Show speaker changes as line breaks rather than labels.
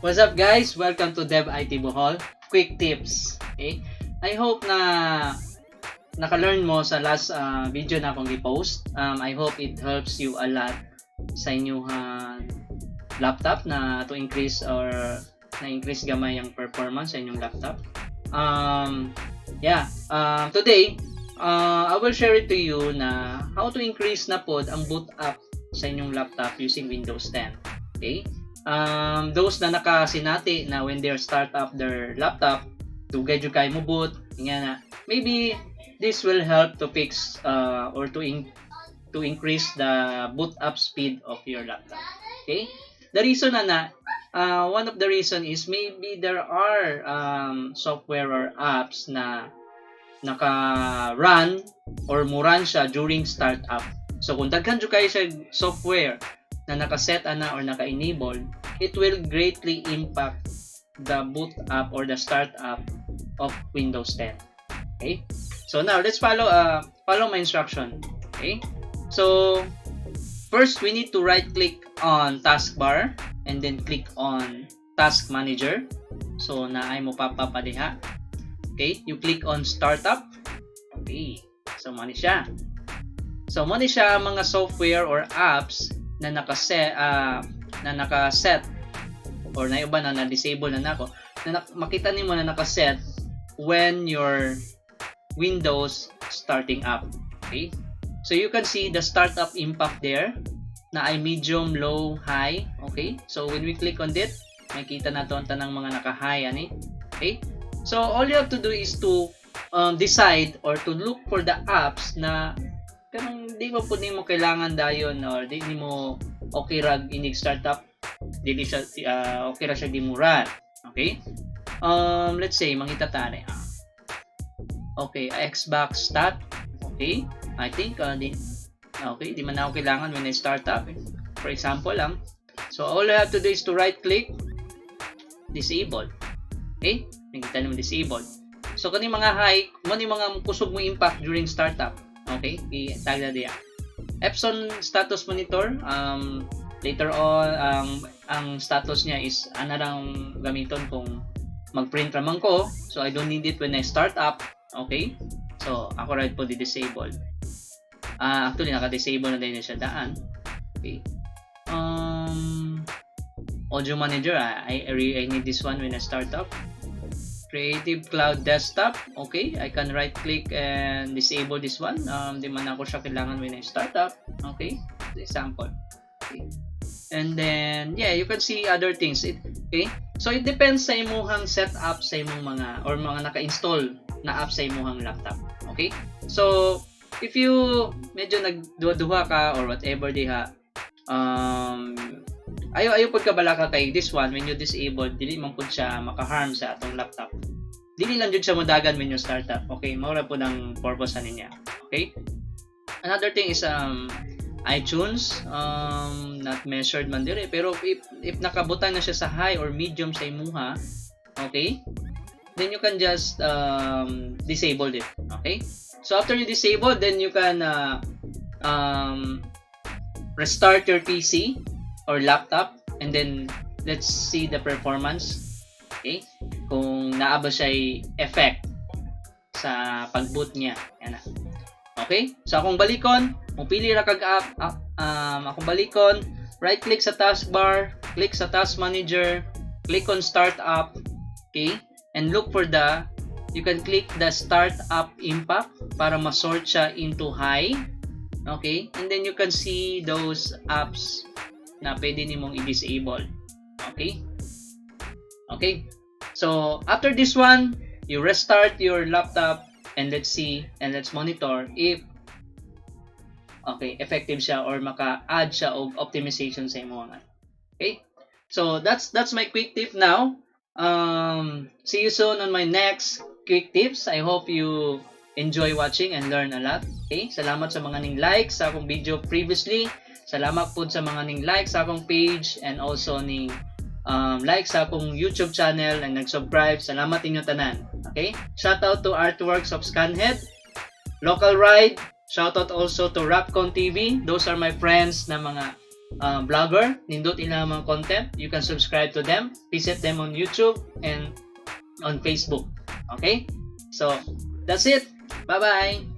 What's up guys? Welcome to dev.it-bohol. Quick tips. Okay? I hope na naka-learn mo sa last video na akong i-post. I hope it helps you a lot sa inyong laptop na to increase or na-increase gamay ang performance sa inyong laptop. Today, I will share it to you na how to increase na pod ang boot up sa inyong laptop using Windows 10. Okay? Those na nakasinati na when they start up their laptop to get you kay mo boot, nga maybe this will help to fix or to increase the boot up speed of your laptop. Okay? The reason one of the reason is maybe there are software or apps na naka-run or mo-run siya during startup. So kung daghan jud kayo sa software na naka-set na or naka-enable, it will greatly impact the boot up or the startup of Windows 10. Okay? So now let's follow my instruction. Okay? So first we need to right click on taskbar and then click on task manager. So naay mo pop-up diha. Okay? You click on startup. Okay. So mo ni siya. So mo ni siya mga software or apps na naka-set or na iba na disable na nako na makita nimo na naka-set when your Windows starting up. Okay? So you can see the startup impact there na ay medium, low, high. Okay? So when we click on it, makita na to ang tanang mga naka-high ani. Okay? So all you have to do is to decide or to look for the apps na kanang di mo po nimo kailangan dayon or di nimo okay rag inig startup, dili siya okay ra siya dimuran. Okay? Let's say mangita tani. Okay, Xbox stat. Okay? I think di man ako kailangan when I start up. For example lang. So all I have to do is to right click, disable. Okay? Nakita niyo disable. So kani mga high, mo ni mga kusog mo impact during startup. Okay? I-tag na diya. Epson status monitor. Later on, ang status niya is anarang gamiton kung mag-print raman ko. So I don't need it when I start up. Okay? So ako right po di-disable. Actually naka-disable na din siya daan. Okay. Audio manager, I need this one when I start up. Creative Cloud Desktop. Okay, I can right click and disable this one. Di man ako siya kailangan when I start up. Okay, example. Okay. And then you can see other things. Okay, so it depends sa imong setup sa imong mga or mga naka-install na app sa imong laptop. Okay, so if you medyo nagduha ka or whatever diha, ayaw pud ka bala ka kay this one when you disable, dili man pud siya maka-harm sa atong laptop. Dili lang jud siya modagan when you start up. Okay, mao ra pud ang purpose niya. Okay? Another thing is iTunes not measured man dire pero if nakabutan na siya sa high or medium sa imuha, okay? Then you can just disable it. Okay? So after you disable, then you can restart your PC or laptop and then let's see the performance. Okay? Kung naaba siya effect sa pag-boot niya. Yan na. Okay? So akong balikon, mupili ra kag app, akong balikon, right click sa taskbar, click sa task manager, click on start up. Okay? And look for you can click the start up impact para ma-sort siya into high. Okay? And then you can see those apps na pwede nimong i-disable. Okay? Okay? So, after this one, you restart your laptop and let's see and let's monitor if effective siya or maka-add siya og optimization sa imo. Okay? So, that's my quick tip now. See you soon on my next quick tips. I hope you enjoy watching and learn a lot. Okay? Salamat sa mga ning like sa akong video previously. Salamat po sa mga ning like sa akong page and also ning like sa akong YouTube channel and nag-subscribe. Salamat inyo tanan. Okay? Shout out to Artworks of Scanhead, Local Ride. Shout out also to Rapcon TV. Those are my friends na mga blogger, nindot ilang mga content. You can subscribe to them. Visit them on YouTube and on Facebook. Okay? So, that's it. Bye-bye.